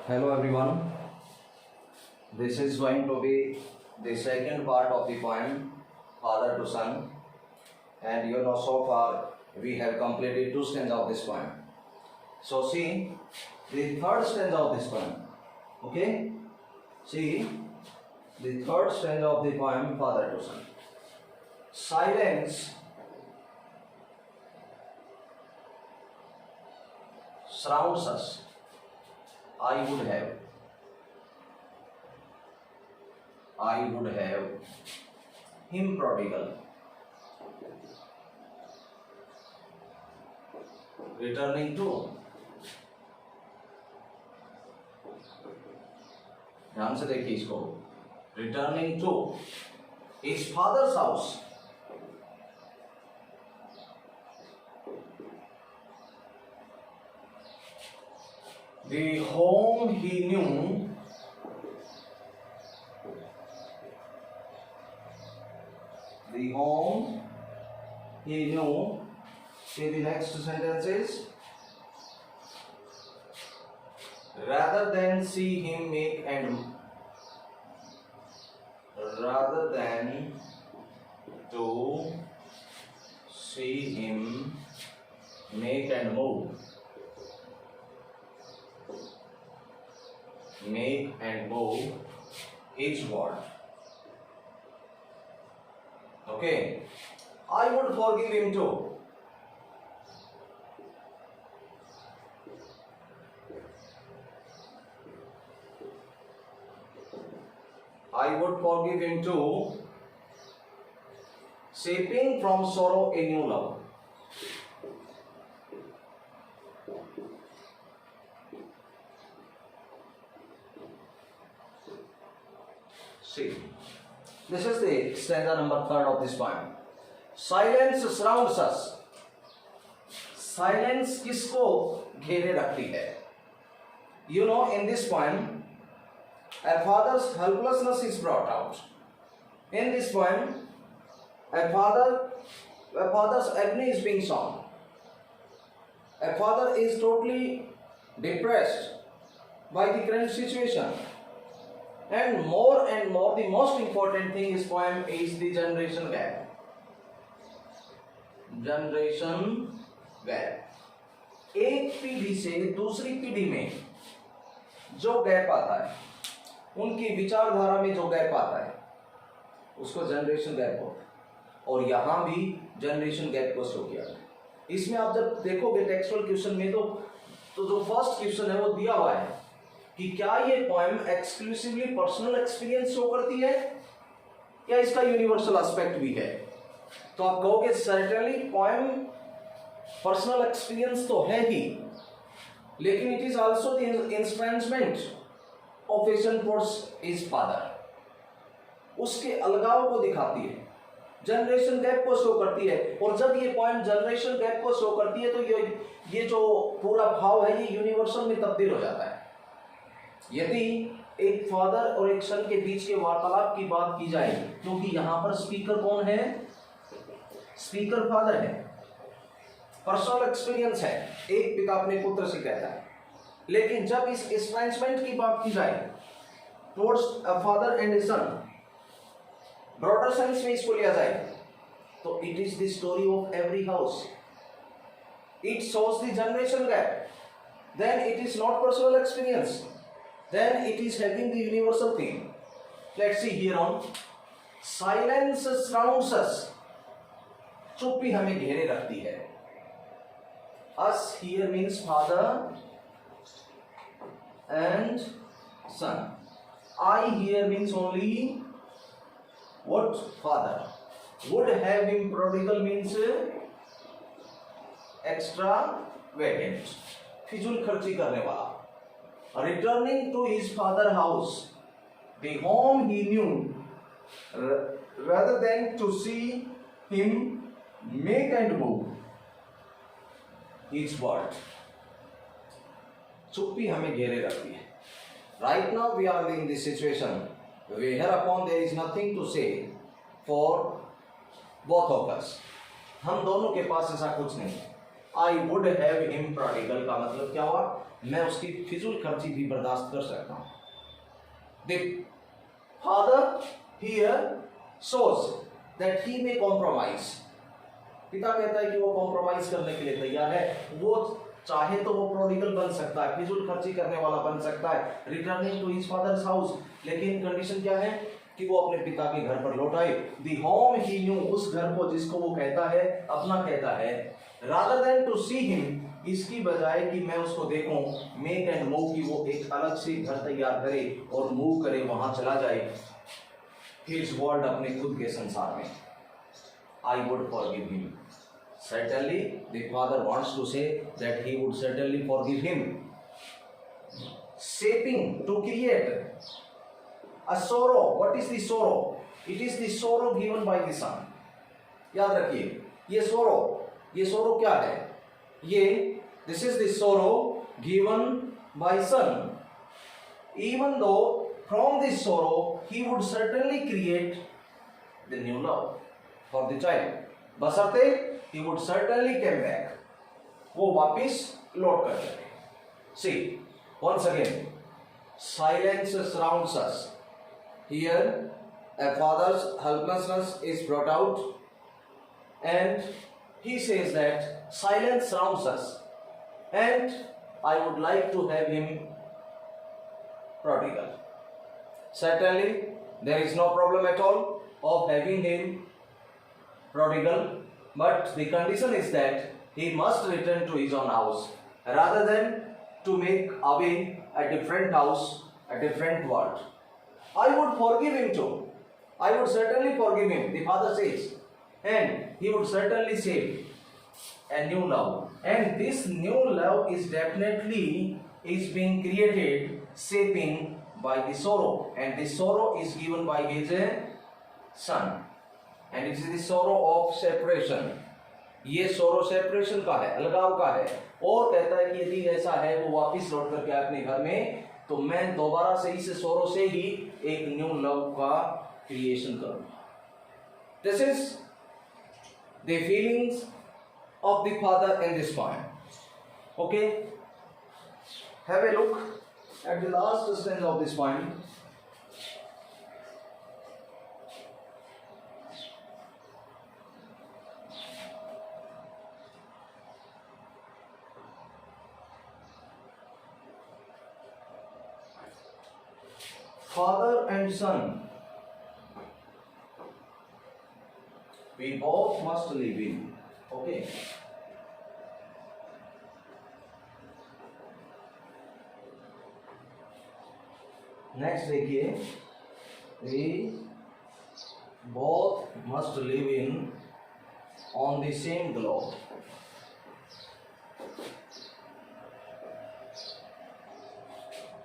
Hello everyone. This is going to be the second part of the poem Father to Son, and so far we have completed two stanzas of this poem. So see the third stanza of this poem. Okay? See the third stanza of the poem Father to Son. Silence surrounds us. I would have him prodigal returning to, ध्यान से देखिए इसको, returning to his father's house. The home he knew, see the next sentence is, rather than see him make and move. Make and move is what? Okay. I would forgive him too. I would forgive him too, shaping from sorrow a new love. See, this is the stanza number 3 of this poem. Silence surrounds us. Silence किसको घेरे रखती है? In this poem, a father's helplessness is brought out. In this poem, a father's agony is being shown. A father is totally depressed by the current situation. And more, the most important thing in this poem is the generation gap. Generation gap. एक पीढ़ी से दूसरी पीढ़ी में जो gap आता है, उनकी विचारधारा में जो गैप आता है, उसको जनरेशन गैप होता है. और यहाँ भी जनरेशन गैप को शो किया है. इसमें आप जब देखोगे टेक्सुअल क्वेश्चन में तो जो फर्स्ट क्वेश्चन है वो दिया हुआ है कि क्या ये poem exclusively personal experience show करती है या इसका यूनिवर्सल एस्पेक्ट भी है. तो आप कहोगे सर्टेनली पोएम पर्सनल एक्सपीरियंस तो है ही, लेकिन it is also the estrangement of a son towards his father. उसके अलगाव को दिखाती है, जनरेशन गैप को शो करती है. और जब ये पोएम जनरेशन गैप को शो करती है तो ये जो पूरा भाव है ये यूनिवर्सल में तब्दील हो जाता है. यदि एक फादर और एक सन के बीच के वार्तालाप की बात की जाए, क्योंकि यहां पर स्पीकर कौन है? स्पीकर फादर है. पर्सनल एक्सपीरियंस है, एक पिता अपने पुत्र से कहता है. लेकिन जब इस एस्ट्रेंचमेंट की बात की जाए towards a father and a son, broader sense में इसको लिया जाए तो it is the story of every house. It shows the generation gap. Then it is not personal experience, then it is having the universal theme. Let's see here on. Silence surrounds us. चुप्पी हमें घेरे रखती है. Us here means father and son. I here means only what? Father. Would have him prodigal means extravagant, फिजूल खर्ची करने वाला. Returning to his father's house, the home he knew, rather than to see him make and move his world. चुप्पी हमें घेरे रखती है. Right now we are in this situation whereupon there is nothing to say for both of us. हम दोनों के पास ऐसा कुछ नहीं है. I would have him prodigal का मतलब क्या हुआ, मैं उसकी फिजूल खर्ची भी बर्दाश्त कर सकता हूं। The father here shows that he may compromise। पिता कहता है कि वो कॉम्प्रोमाइज करने के लिए तैयार है, वो चाहे तो वो प्रोडिगल बन सकता है, फिजूल खर्ची करने वाला बन सकता है, returning to his father's house, लेकिन कंडीशन क्या है कि वो अपने पिता के घर पर लौट आए। द होम ही न्यू, उस घर को जिसको वो कहता है अपना कहता है, rather than to see him, इसकी बजाय कि मैं उसको देखूं, मेक एंड मूव, कि वो एक अलग से घर तैयार करे और मूव करे, वहां चला जाए हिज वर्ल्ड, अपने खुद के संसार में। I would forgive him। Certainly, the father wants to say that he would certainly forgive him। Shaping, to create a sorrow। What is the sorrow? It is the sorrow given by the son। याद रखिए, ये sorrow क्या है? ये this is the sorrow given by son। Even though from this sorrow he would certainly create the new love for the child, बशर्ते he would certainly came back, वो वापिस लौट कर जाए। See, once again, silence surrounds us। Here, a father's helplessness is brought out, and he says that silence surrounds us, and I would like to have him prodigal। Certainly, there is no problem at all of having him prodigal, but the condition is that he must return to his own house rather than to make away a different house, a different world। I would forgive him too। I would certainly forgive him, the father says, and he would certainly save a new love, and this new love is definitely is being created, shaping by the sorrow, and the sorrow is given by his son, and it is the sorrow of separation। ये sorrow separation का है, अलगाव का है, और कहता है कि यदि ऐसा है वो वापिस लौट करके अपने घर में, तो मैं दोबारा से इस sorrow से ही एक न्यू लव का क्रिएशन करूंगा। This is the feelings of the father in this point। Okay, have a look at the last stanza of this point। Father and son, we both must live in। Okay, next देखिए, we both must live in on the same globe।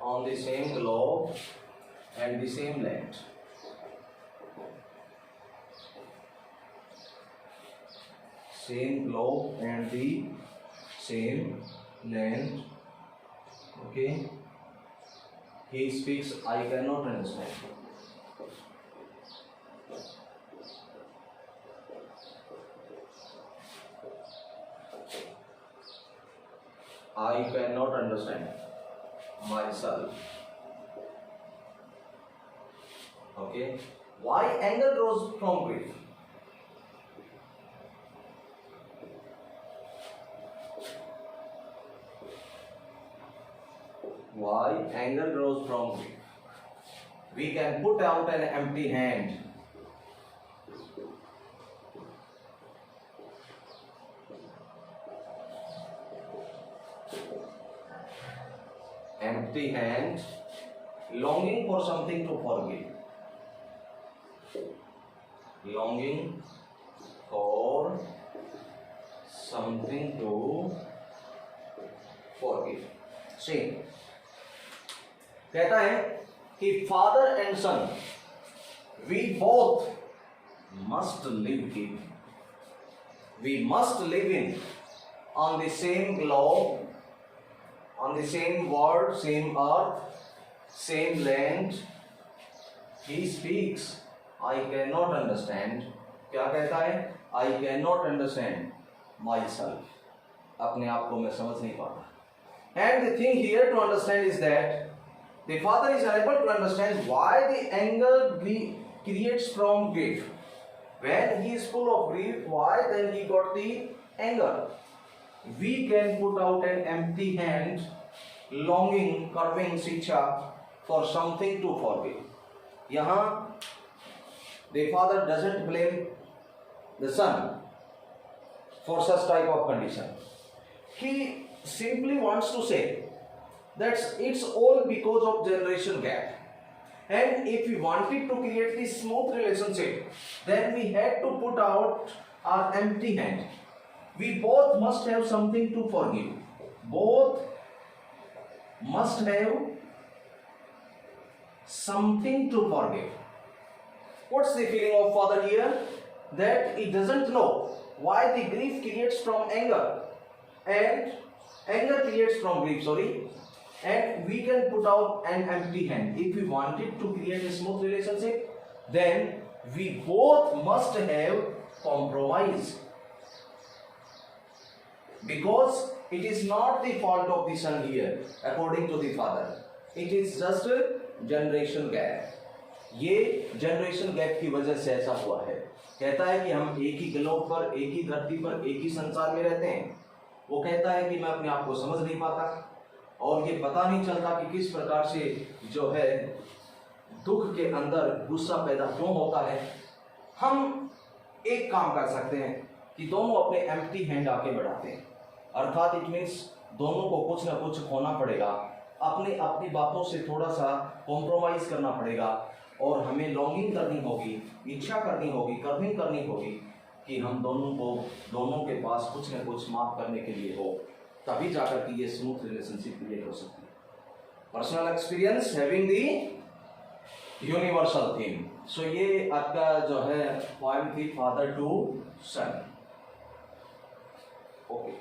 on the same globe and the same land। same globe and the same land। Okay, he speaks, I cannot understand। I cannot understand myself। Okay, why anger grows from grief? Why anger grows from grief? We can put out an empty hand। Empty hand, longing for something to forgive। longing for something to forgive। See, कहता है कि father and son, we both must live in, we must live in on the same globe, on the same world, same earth, same land। He speaks, I cannot understand। क्या कहता है? I cannot understand myself। अपने आप को मैं समझ नहीं पाता. And the thing here to understand is that the father is unable to understand why the anger creates from grief. When he is full of grief, why then he got the anger? We can put out an empty hand, longing, curving शिक्षा for something to forgive. यहाँ the father doesn't blame the son for such type of condition. He simply wants to say that it's all because of generation gap. And if we wanted to create this smooth relationship, then we had to put out our empty hand. We both must have something to forgive. Both must have something to forgive. What's the feeling of father here? That he doesn't know why the grief creates from anger, and anger creates from grief, and we can put out an empty hand. If we wanted to create a smooth relationship, then we both must have compromise, because it is not the fault of the son here according to the father. It is just a generation gap. ये generation gap की वजह से ऐसा हुआ है. कहता है कि हम एक ही ग्लोब पर, एक ही धरती पर, एक ही संसार में रहते हैं. वो कहता है कि मैं अपने आप को समझ नहीं पाता और ये पता नहीं चलता कि किस प्रकार से जो है दुख के अंदर गुस्सा पैदा क्यों होता है. हम एक काम कर सकते हैं कि दोनों अपने एम्प्टी हैंड आके बढ़ाते हैं, अर्थात इट मीन्स दोनों को कुछ ना कुछ खोना पड़ेगा, अपनी अपनी बातों से थोड़ा सा कॉम्प्रोमाइज करना पड़ेगा और हमें लॉन्गिंग करनी होगी, इच्छा करनी होगी, कर्विंग करनी होगी कि हम दोनों के पास कुछ न कुछ माफ करने के लिए हो, तभी जाकर कि ये स्मूथ रिलेशनशिप क्रिएट हो सकती है. Personal experience having the universal theme. So ये आपका जो है पॉइंट थी फादर टू सन. ओके.